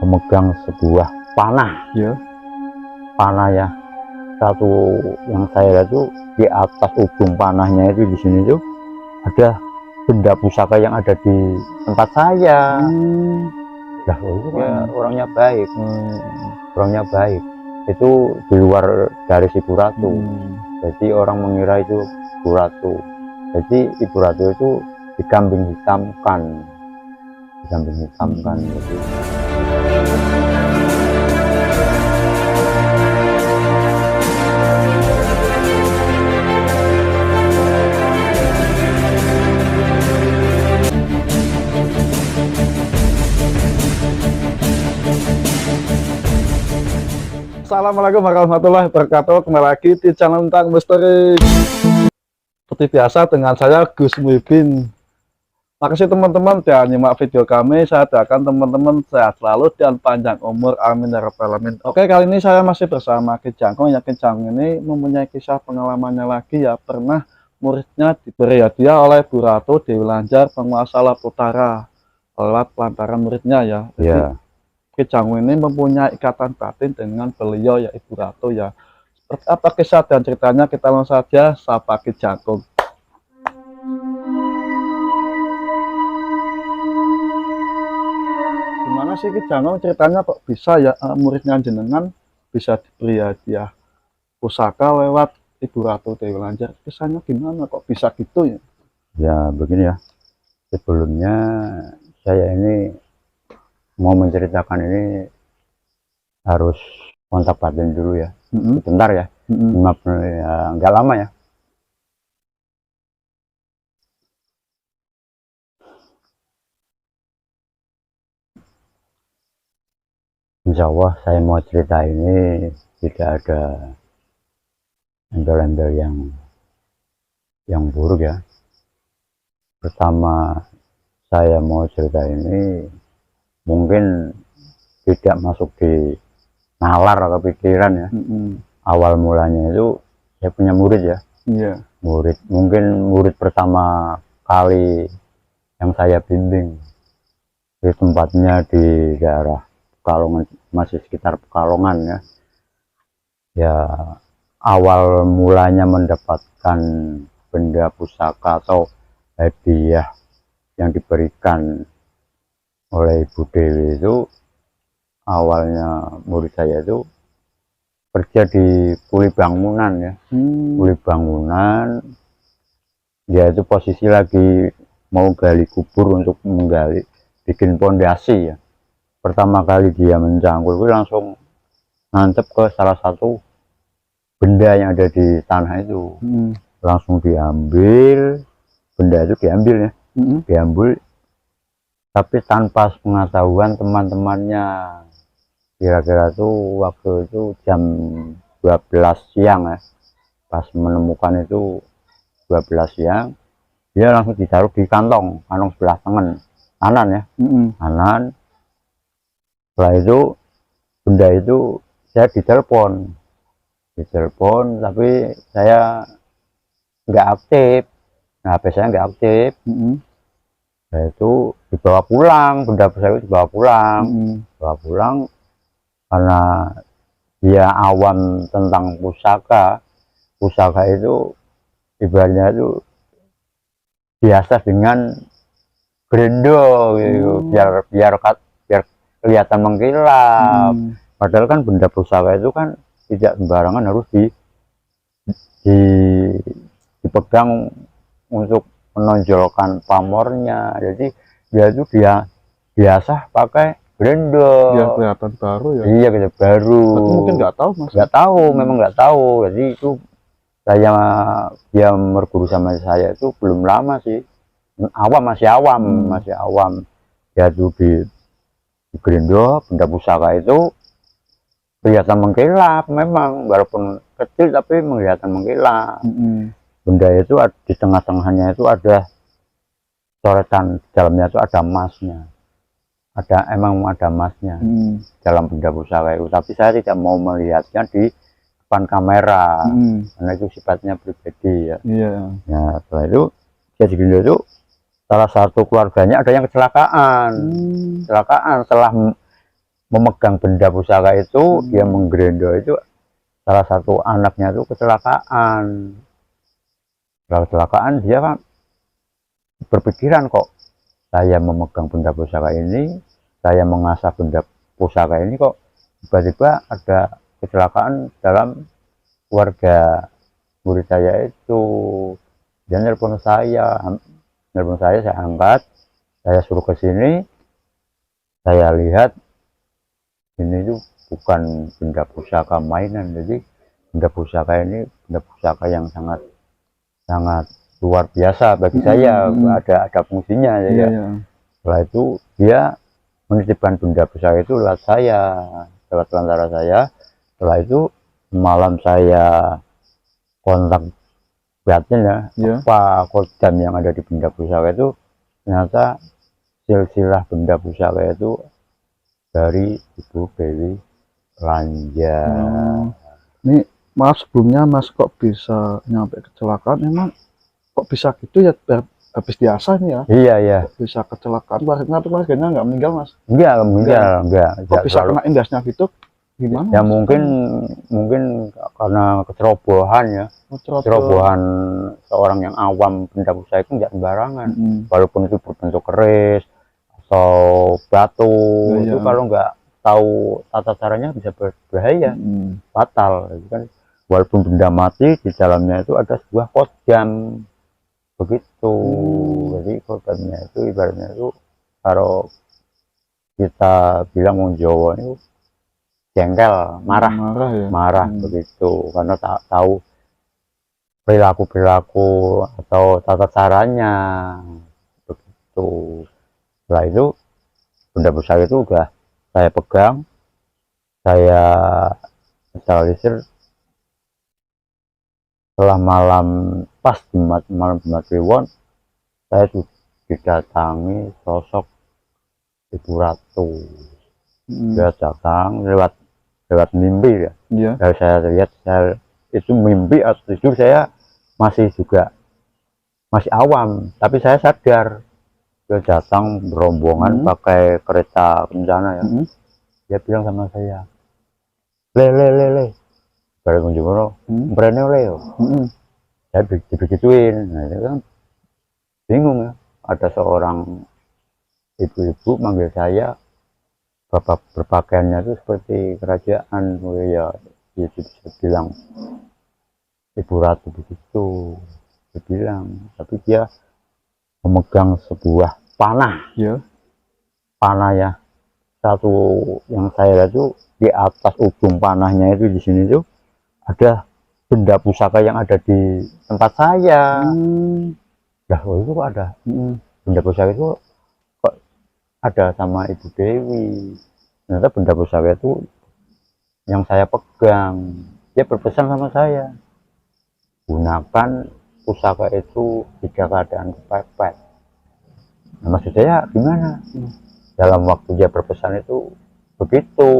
memegang sebuah panah. Ya. Panah ya, satu yang saya lihat tuh di atas ujung panahnya itu di sini tuh ada benda pusaka yang ada di tempat saya. Lah itu ya orangnya baik, orangnya baik. Itu di luar dari si Bu Ratu. Jadi orang mengira itu Bu Ratu. Jadi Ibu Ratu itu dikambing hitamkan, gitu. Assalamualaikum warahmatullahi wabarakatuh. Kembali lagi di channel tentang misteri. Seperti biasa dengan saya Gus Muhyiddin. Makasih teman-teman sudah nyimak video kami. Saya doakan teman-teman sehat selalu dan panjang umur, amin ya rabbal alamin. Oke, kali ini saya masih bersama Ki Jangkung. Yang Ki Jangkung ini mempunyai kisah pengalamannya lagi ya. Pernah muridnya diberi hadiah oleh Bu Ratu Dewi Lanjar, penguasa Laut Utara, lewat lantaran muridnya ya. Iya. Ki Jangkung ini mempunyai ikatan batin dengan beliau ya Ibu Ratu ya. Seperti apa kisah dan ceritanya, kita langsung saja sapa Ki Jangkung. Gimana sih Ki Jangkung ceritanya kok bisa ya muridnya jenengan bisa diberi hadiah pusaka lewat Ibu Ratu Dewi Lanjar? Kisahnya gimana kok bisa gitu ya? Ya begini ya. Sebelumnya saya ini mau menceritakan ini harus kontak batin dulu ya. Sebentar ya. Maaf ya, nggak lama ya. Insya Allah saya mau cerita ini tidak ada embel-embel yang buruk ya. Pertama saya mau cerita ini mungkin tidak masuk di nalar atau pikiran ya. Awal mulanya itu saya punya murid ya. Murid, mungkin murid pertama kali yang saya bimbing di tempatnya di daerah Pekalongan, masih sekitar Pekalongan ya. Ya awal mulanya mendapatkan benda pusaka atau hadiah yang diberikan oleh Ibu Dewi itu, awalnya murid saya itu kerja di kuli bangunan ya. Kuli bangunan, dia itu posisi lagi mau gali kubur untuk menggali bikin pondasi ya. Pertama kali dia mencangkul itu langsung nancep ke salah satu benda yang ada di tanah itu. Langsung diambil, benda itu diambil ya. Diambil tapi tanpa pengetahuan teman-temannya. Kira-kira tuh waktu itu jam 12 siang ya. Pas menemukan itu 12 siang, dia langsung ditaruh di kantong sebelah kanan ya. Kanan. Setelah itu benda itu saya ditelepon tapi saya nggak aktif. Nah, HP saya nggak aktif. Nah, itu dibawa pulang, benda saya itu dibawa pulang, karena dia awam tentang pusaka itu ibaratnya itu biasa dengan grendo gitu, biar kelihatan mengkilap. Padahal kan benda pusaka itu kan tidak sembarangan harus dipegang untuk menonjolkan pamornya. Jadi dia biasa pakai grendo. Biar kelihatan baru ya. Iya, gitu baru. Tapi mungkin nggak tahu mas. Nggak tahu, memang nggak tahu. Jadi itu dia berguru sama saya itu belum lama sih. Masih awam. Ya itu di grendo benda pusaka itu kelihatan mengkilap, memang walaupun kecil tapi kelihatan mengkilap. Benda itu di tengah-tengahnya itu ada coretan, di dalamnya itu ada emasnya. Emang ada emasnya dalam benda pusaka itu, tapi saya tidak mau melihatnya di depan kamera karena itu sifatnya pribadi ya. Nah, setelah itu dia di Grendo itu salah satu keluarganya ada yang kecelakaan. Setelah memegang benda pusaka itu, dia menggerendo itu, salah satu anaknya itu kecelakaan. Setelah kecelakaan dia kan berpikiran, kok saya memegang benda pusaka ini, saya mengasah benda pusaka ini, kok tiba-tiba ada kecelakaan dalam keluarga murid saya itu. Dia nelpon saya, saya angkat, saya suruh ke sini, saya lihat ini tuh bukan benda pusaka mainan, jadi benda pusaka ini benda pusaka yang sangat luar biasa bagi saya, ada fungsinya ya. Setelah itu dia menitipkan benda pusaka itu lewat saya, lewat perantara saya. Setelah itu malam saya kontak batin ya, apa kodam yang ada di benda pusaka itu, ternyata silsilah benda pusaka itu dari Ibu Dewi Lanja. Ini Mas, sebelumnya Mas kok bisa nyampe kecelakaan, emang kok bisa gitu ya, habis biasa nih ya? Iya. Bisa kecelakaan, keluarganya nggak meninggal Mas? Enggak. Kok bisa kena imbasnya gitu? Gimana? Ya Mas? mungkin karena kecerobohan ya. Kecerobohan seorang yang awam, benda pusaka itu nggak sembarangan. Walaupun itu berbentuk keris atau batu, itu kalau nggak tahu tata caranya bisa berbahaya, fatal gitu kan. Walaupun benda mati, di dalamnya itu ada sebuah kodam begitu. Jadi kodamnya itu ibaratnya itu, kalau kita bilang orang Jawa itu jengkel, marah begitu, karena tak tahu perilaku atau tata caranya begitu. Setelah itu benda pusaka itu udah saya pegang, saya instalisir. Setelah pas malam Jumat Kliwon, saya didatangi sosok Ibu Ratu. Dia datang lewat mimpi ya. Dari saya lihat, itu mimpi atau tidur, saya masih awam, tapi saya sadar. Dia datang berombongan pakai kereta kencana ya. Dia bilang sama saya, le dari Kunjungono, berani Leo. Saya dibegituin. Nah, itu kan bingung ya, ada seorang ibu-ibu manggil saya, bapak berpakaiannya itu seperti kerajaan. Ya itu bisa bilang Ibu Ratu begitu, dia bilang. Tapi dia memegang sebuah panah, panah ya. Satu yang saya lihat itu, di atas ujung panahnya itu, di sini tuh ada benda pusaka yang ada di tempat saya. Nah, itu kok ada benda pusaka itu, kok ada sama Ibu Dewi. Ternyata benda pusaka itu yang saya pegang. Dia berpesan sama saya, gunakan pusaka itu jika keadaan kepepet. Nah, maksud saya gimana? Dalam waktu dia berpesan itu begitu.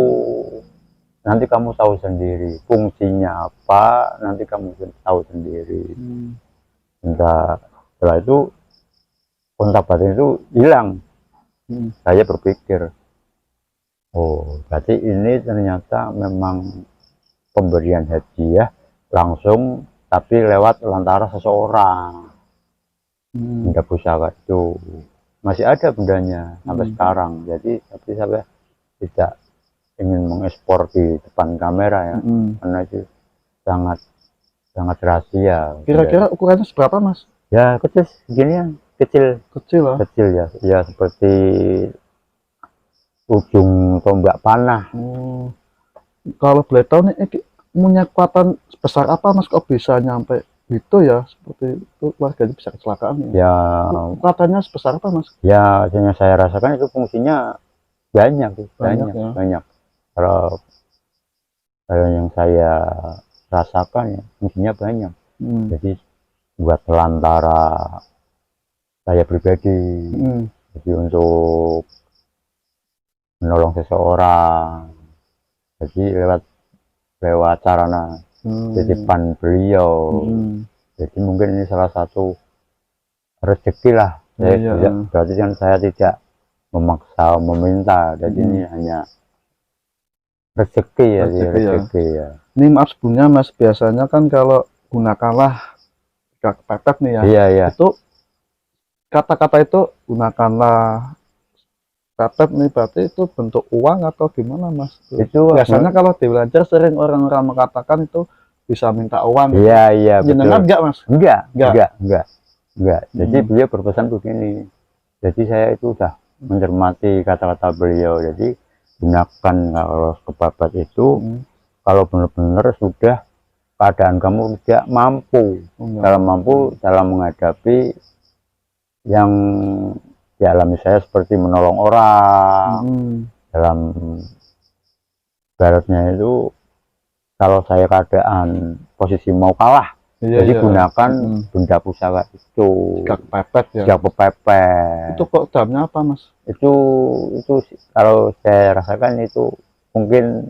Nanti kamu tahu sendiri fungsinya apa, nanti kamu tahu sendiri. Setelah itu kontak batin itu hilang. Saya berpikir, oh berarti ini ternyata memang pemberian hadiah langsung, tapi lewat lantaran seseorang. Benda pusaka itu masih ada bendanya sampai sekarang. Jadi tapi saya tidak ingin mengekspor di depan kamera ya, karena itu sangat rahasia. Kira-kira ukurannya seberapa Mas? Ya kecil seginian, kecil ya, ya seperti ujung tombak panah. Kalau boleh tahu nih, punya kekuatan sebesar apa Mas kok bisa nyampe gitu ya, seperti itu keluarganya bisa kecelakaan ya? Kekuatannya sebesar apa Mas? Ya yang saya rasakan itu fungsinya banyak. Kalau yang saya rasakan ya fungsinya banyak. Jadi buat pelantara saya pribadi, jadi untuk menolong seseorang, jadi lewat sarana titipan beliau. Jadi mungkin ini salah satu rezeki lah. Berarti kan saya tidak memaksa, meminta. Jadi ini hanya rezeki ya, dia Rezeki ya. rezeki ya. Ini maaf sebelumnya Mas, biasanya kan kalau gunakanlah gak kepepet nih ya, Iya iya. itu kata-kata itu gunakanlah kepepet nih, berarti itu bentuk uang atau gimana Mas? Itu Biasanya kalau di belajar sering orang-orang mengatakan itu bisa minta uang. iya iya Jenengan betul. enggak Mas? Enggak, Enggak. enggak. Jadi beliau berpesan begini. Jadi saya itu udah mencermati kata-kata beliau. Jadi gunakan kalau kepepet itu kalau benar-benar sudah keadaan kamu tidak mampu, dalam menghadapi yang dialami saya seperti menolong orang. Dalam baratnya itu kalau saya keadaan posisi mau kalah, jadi gunakan benda pusaka itu. Gak kepepet ya. Gak kepepet. Itu kok dalamnya apa Mas? Itu kalau saya rasakan itu mungkin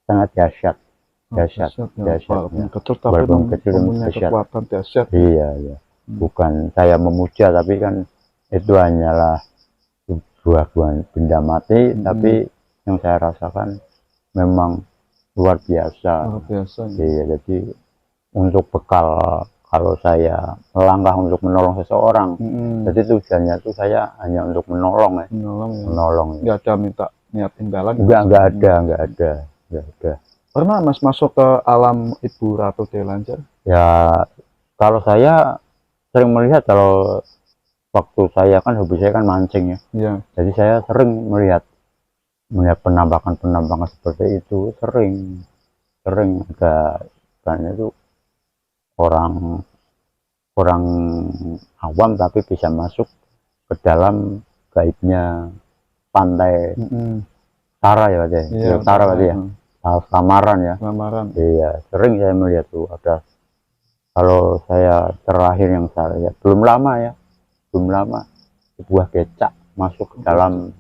sangat dahsyat. Dahsyat. Walaupun kecil tapi punya kekuatan dahsyat. Iya iya. Bukan saya memuja, tapi kan itu hanyalah sebuah benda mati, tapi yang saya rasakan memang luar biasa. Luar biasa. Iya, jadi untuk bekal kalau saya melangkah untuk menolong seseorang, jadi tujuannya itu saya hanya untuk menolong ya. Menolong. Nggak ada minta niat imbalan. Enggak ada. Pernah Mas masuk ke alam Ibu Ratu Delenzer? Ya, kalau saya sering melihat, kalau waktu saya kan hobi saya kan mancing ya. Iya. Jadi saya sering melihat penampakan seperti itu, sering ada kan itu orang awam tapi bisa masuk ke dalam gaibnya pantai Tara ya Pak ya. Iya, Tara Pak ya. Samaran ya. Samaran. Iya, sering saya melihat tuh ada. Kalau saya terakhir yang saya lihat belum lama sebuah becak masuk ke dalam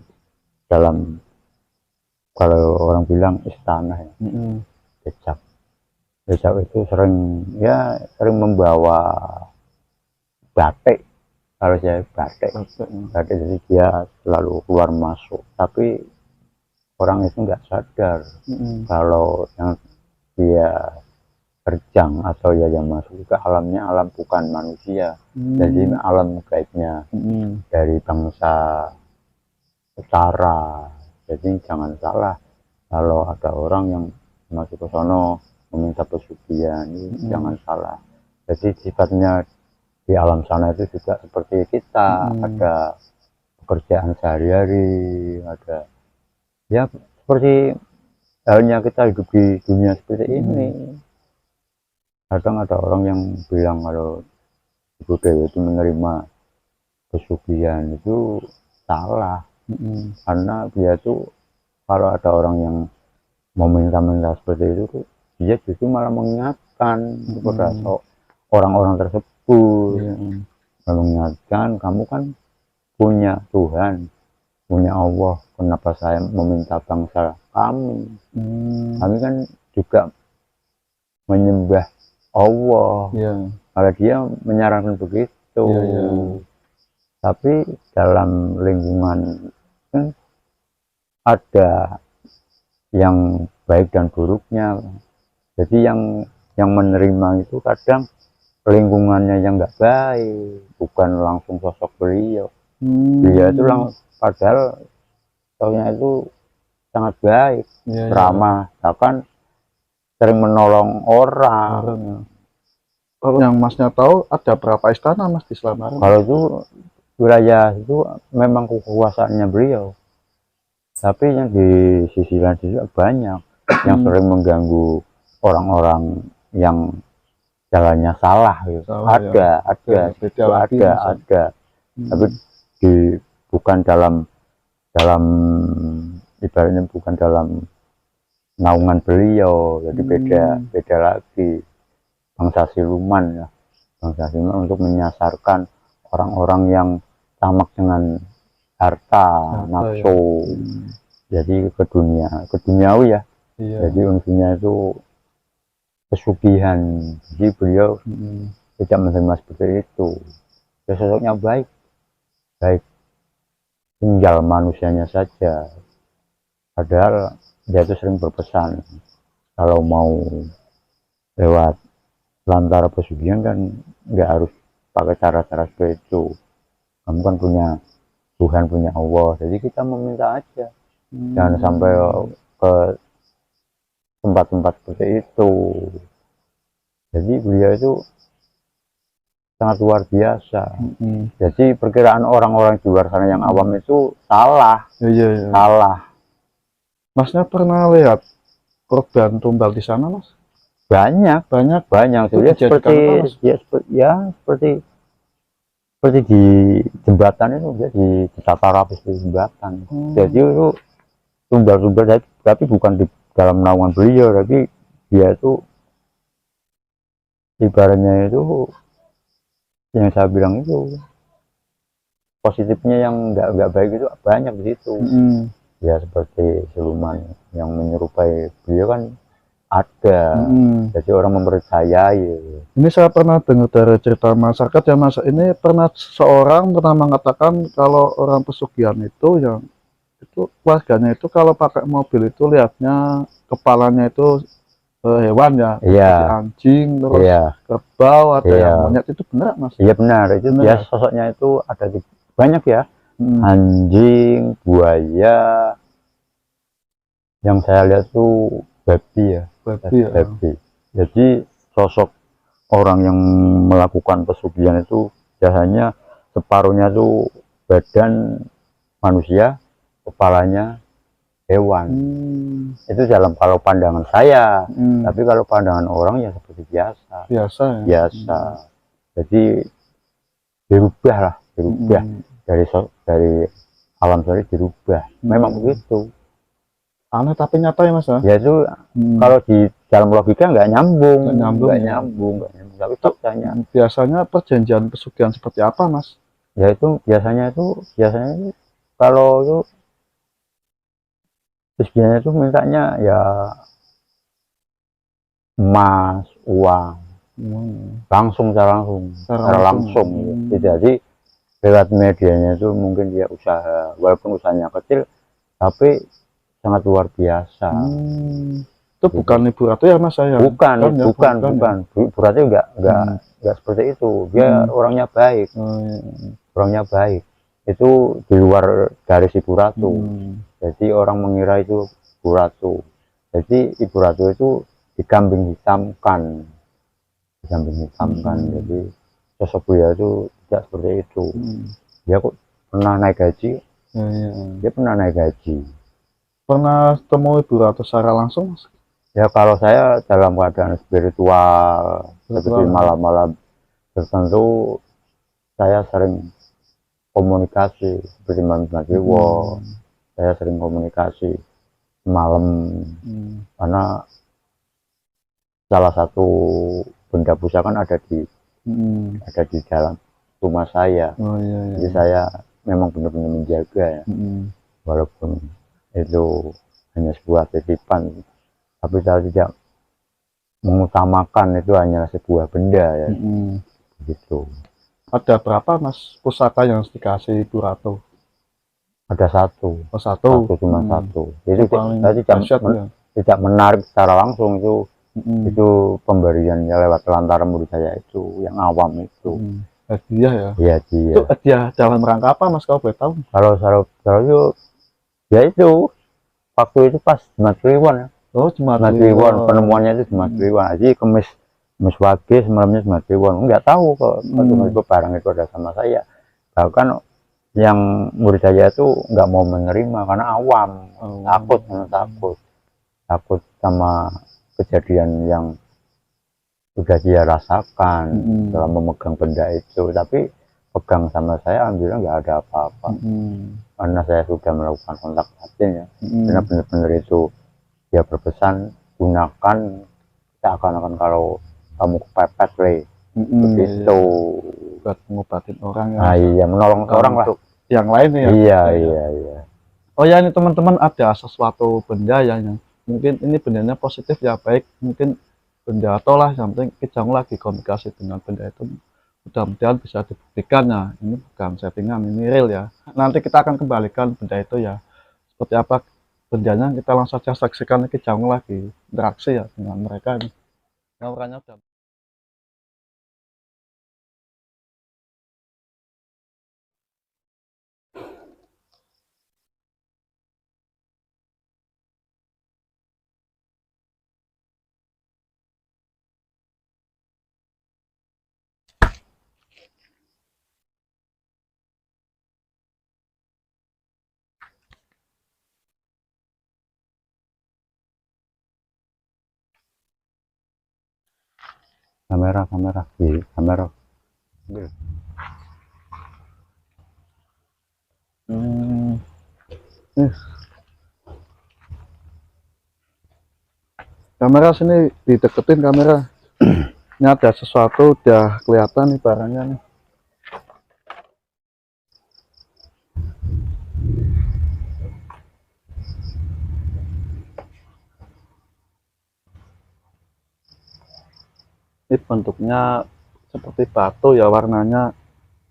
kalau orang bilang istana ya. Becak itu sering membawa batik. Kalau saya batik, jadi dia selalu keluar masuk, tapi orang itu nggak sadar kalau yang dia terjang atau yang masuk ke alamnya alam bukan manusia. Jadi alam gaibnya dari bangsa utara. Jadi jangan salah kalau ada orang yang masuk ke sono meminta pesugihan, jangan salah. Jadi sifatnya di alam sana itu juga seperti kita, ada pekerjaan sehari-hari, ada ya seperti halnya kita hidup di dunia seperti ini. Kadang ada orang yang bilang kalau Ibu Dewi itu menerima pesugihan itu salah. Karena dia tuh kalau ada orang yang mau minta seperti itu, dia justru malah mengingatkan kepada orang-orang tersebut, mengingatkan kamu kan punya Tuhan, punya Allah, kenapa saya meminta bangsa kami? Kami kan juga menyembah Allah. Kalau dia menyarankan begitu, tapi dalam lingkungan ada yang baik dan buruknya. Jadi yang menerima itu kadang lingkungannya yang nggak baik, bukan langsung sosok beliau. Beliau itu padahal sosoknya itu sangat baik, ramah, bahkan sering menolong orang. Kalau yang Masnya tahu ada berapa istana Mas di Selamaran? Kalau itu wilayah itu memang kekuasaannya beliau, tapi yang di sisi lain juga banyak yang sering mengganggu orang-orang yang jalannya salah gitu. Ada. Tapi bukan dalam ibaratnya bukan dalam naungan beliau, jadi beda lagi. Bangsa siluman ya, bangsa siluman untuk menyasarkan orang-orang yang tamak dengan harta, nafsu. Jadi ke duniawi ya. Jadi unsurnya itu pesugihan. Jadi beliau tidak menerima seperti itu. Ya, sosoknya baik, tinggal manusianya saja. Padahal dia tuh sering berpesan kalau mau lewat Lantara pesugihan kan nggak harus pakai cara-cara seperti itu. Kamu kan punya Tuhan, punya Allah, jadi kita meminta aja. Jangan sampai ke tempat-tempat seperti itu. Jadi beliau itu sangat luar biasa. Jadi perkiraan orang-orang di luar sana yang awam itu salah. Iya. Salah. Masnya pernah lihat korban tumbal di sana, Mas? Banyak. Itu Jadi dijadikan apa, Mas? seperti di jembatan itu, dia ditata rapi di jembatan. Jadi itu tumbal-tumbal, tapi bukan di dalam naungan beliau, tapi dia itu ibaratnya itu yang saya bilang itu positifnya yang nggak baik itu banyak di situ. Ya seperti siluman yang menyerupai beliau kan ada. Jadi orang mempercayai. Ini saya pernah dengar dari cerita masyarakat ya, Mas. Ini pernah seorang pernah mengatakan kalau orang pesugihan itu yang itu warganya itu kalau pakai mobil itu lihatnya kepalanya itu hewan ya, seperti anjing, terus kerbau, ada yang monyet. Itu benar, Mas? Iya benar, itu benar. Dia sosoknya itu ada banyak ya. Anjing, buaya, yang saya lihat tuh babi ya. Babi. Jadi sosok orang yang melakukan pesugihan itu biasanya separuhnya tuh badan manusia, kepalanya hewan. Itu kalau pandangan saya. Tapi kalau pandangan orang ya seperti biasa. Biasa. Jadi dirubah dari alam sendiri, dirubah. Memang begitu. Aneh tapi nyata ya, Mas? Ya itu kalau di dalam logika nggak nyambung. Tapi faktanya. Biasanya perjanjian pesugihan seperti apa, Mas? Ya itu biasanya kalau itu pesugihannya itu mintanya ya emas, uang, secara langsung. Jadi lewat medianya itu mungkin dia usaha, walaupun usahanya kecil tapi sangat luar biasa. Itu bukan Ibu Ratu ya, Mas? Bukan. Ibu Ratu enggak seperti itu. Dia orangnya baik. Orangnya baik. Itu di luar dari Ibu Ratu. Jadi orang mengira itu Ibu Ratu. Jadi Ibu Ratu itu dikambing hitamkan. Jadi sosok beliau itu tidak seperti itu. Dia kok pernah naik gaji. Dia pernah naik gaji. Pernah temui Ibu Ratu secara langsung, Mas? Ya kalau saya dalam keadaan spiritual seperti malam-malam tertentu, saya sering komunikasi seperti malam Kliwon. Saya sering komunikasi malam karena salah satu benda pusaka kan ada di dalam rumah saya. Jadi saya memang benar-benar menjaga ya. Walaupun itu hanya sebuah titipan, tapi saya tidak mengutamakan itu hanya sebuah benda ya. Gitu. Ada berapa, Mas, pusaka yang dikasih Ibu Ratu? Ada satu. Satu. Cuma satu. Jadi saya tidak menarik secara langsung itu. Itu pemberiannya lewat lantaran murid saya itu yang awam itu. Hadiah ya? Iya, itu hadiah dalam rangka apa, Mas, kalau boleh tahu? Kalau ya itu waktu itu pas Jumat Kliwon ya. Jumat Kliwon, penemuannya itu Jumat Kliwon. Jadi Kemis Wage semalamnya Jumat Kliwon. Enggak tahu kok itu barang itu ada sama saya. Bahkan yang murid saya itu nggak mau menerima karena awam, takut sama kejadian yang sudah dia rasakan dalam memegang benda itu. Tapi pegang sama saya, alhamdulillah nggak ada apa-apa. Karena saya sudah melakukan kontak batin ya. Karena benar-benar itu dia berpesan, gunakan seakan-akan kalau kamu kepepet begitu. Buat ngobatin orang ya. Iya, menolong orang lah. Yang lain ya. Iya. Oh ya, ini teman-teman ada sesuatu benda yang mungkin ini bendanya positif ya, baik mungkin benda atau lah, yang penting kita lagi komunikasi dengan benda itu. Mudah-mudahan bisa dibuktikan ya, ini bukan settingan, ini real ya. Nanti kita akan kembalikan benda itu ya, seperti apa kerjanya, kita langsung saja saksikan lagi jauh lagi interaksi ya dengan mereka ini. Orangnya udah kamera di kamera. nih, kamera sini dideketin kamera. Ini ada sesuatu udah kelihatan nih barangnya nih. Ini bentuknya seperti batu ya, warnanya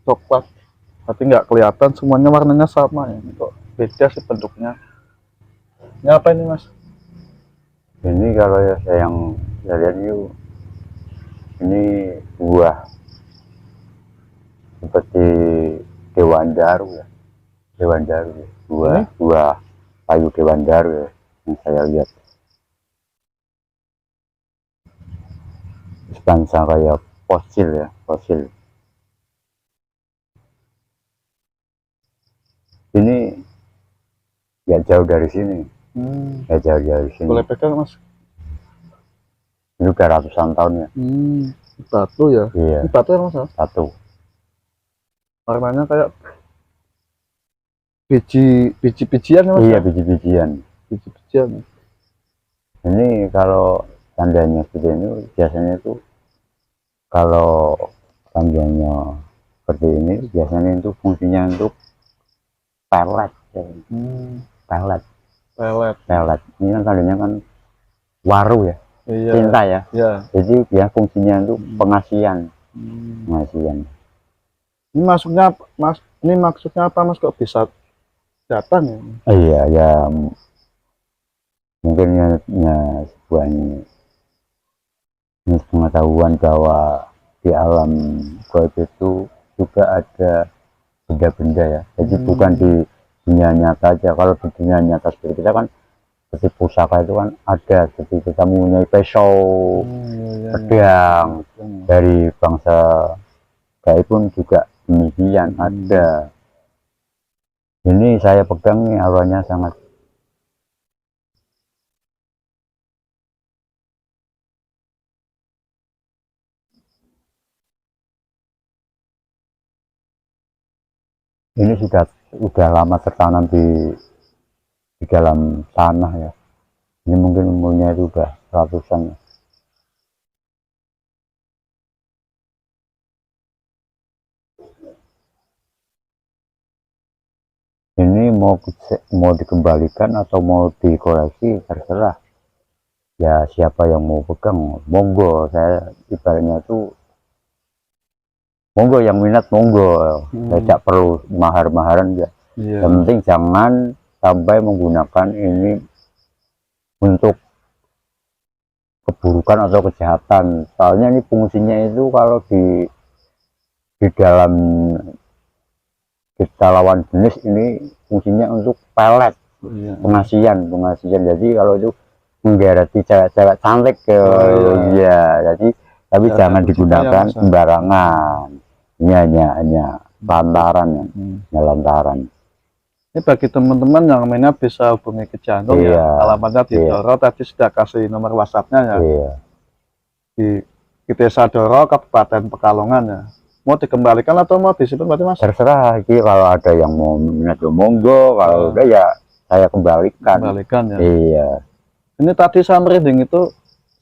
coklat, tapi nggak kelihatan semuanya warnanya sama ya. Ini kok beda sih bentuknya. Ini apa ini mas? Ini kalau ya yang saya lihat ini buah seperti dewandaru ya, dewandaru ya. Buah kayu dewandaru ya yang saya lihat. Bangsa kayak fosil ya, fosil. Ini nggak jauh dari sini, nggak jauh dari sini. Boleh pegang mas? Ini udah ratusan tahun ya. Batu ya? Iya. Ini batu ya mas? Batu. Warnanya kayak biji-bijian ya mas? Iya, biji-bijian. Biji-bijian. Ini kalau tandanya seperti ini biasanya itu, kalau tandanya seperti ini biasanya itu fungsinya untuk pelet. Pelet. Ini kan tandanya kan waru ya. Iya. Cinta ya. Iya. Jadi dia fungsinya untuk pengasihan. Pengasihan. Ini maksudnya mas, ini maksudnya apa mas, kok bisa datang ya? Iya ya, mungkin ya sebuah pengetahuan bahwa di alam gaib itu juga ada benda-benda ya. Jadi bukan di dunia nyata aja. Kalau di dunia nyata seperti kita kan, seperti pusaka itu kan ada, seperti kita mempunyai pisau, pedang. Dari bangsa gaib pun juga demikian ada. Ini saya pegang nih, auranya sangat ini sudah lama tertanam di dalam tanah ya. Ini mungkin umurnya itu udah ratusan. Ini mau dikembalikan atau mau dikoleksi terserah ya, siapa yang mau pegang monggo. Saya ibaratnya itu monggo, yang minat monggo. Tidak perlu mahar-maharan ya. Yang penting jangan sampai menggunakan ini untuk keburukan atau kejahatan. Soalnya ini fungsinya itu kalau di dalam kita lawan jenis, ini fungsinya untuk pelet, pengasihan. Jadi kalau itu menggerati cewek-cewek cantik ya, jadi tapi ya, jangan digunakan sembarangan. Ini hanya lantaran ya, lantaran. Ini bagi teman-teman yang mainnya bisa hubungi ke channel ya, alamatnya di Doro, tadi sudah kasih nomor WhatsApp-nya ya. Di Desa Doro, Kabupaten Pekalongan ya. Mau dikembalikan atau mau disimpan berarti mas? Terserah, kalau ada yang mau minat monggo, kalau udah ya saya kembalikan. Ya. Iya. Ini tadi saya merinding itu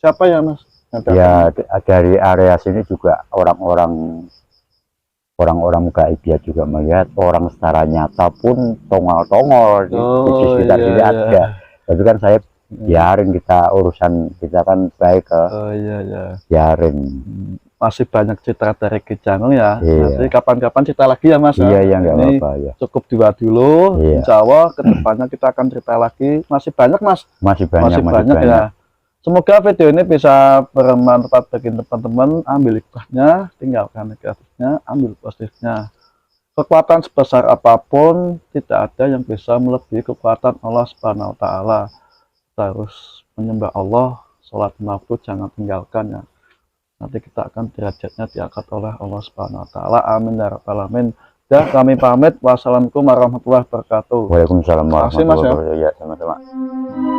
siapa ya mas? Ya dari area sini juga orang-orang gaib ya juga melihat, orang secara nyata pun tongol-tongol di sekitar sini ada. Tapi kan saya biarin, kita urusan kita kan baik ke biarin. masih banyak cerita dari Ki Jangung ya. Iya. Nanti kapan-kapan cerita lagi ya Mas. Iya, iya, nggak Ini apa-apa ya. cukup dua dulu. Iya. Insya Allah kedepannya kita akan cerita lagi. Masih banyak Mas. Masih banyak, Masih banyak ya. Semoga video ini bisa bermanfaat bagi teman-teman. Ambil hikmahnya, tinggalkan negatifnya, ambil positifnya. Kekuatan sebesar apapun tidak ada yang bisa melebihi kekuatan Allah Subhanahu wa taala. Kita harus menyembah Allah, sholat maghrib jangan tinggalkan ya. Nanti kita akan derajatnya diangkat oleh Allah Subhanahu wa taala. Amin ya rabbal alamin. Ya, kami pamit. Wassalamualaikum warahmatullahi wabarakatuh. Waalaikumsalam Terima kasih, Mas, ya. warahmatullahi wabarakatuh. Ya, sama-sama.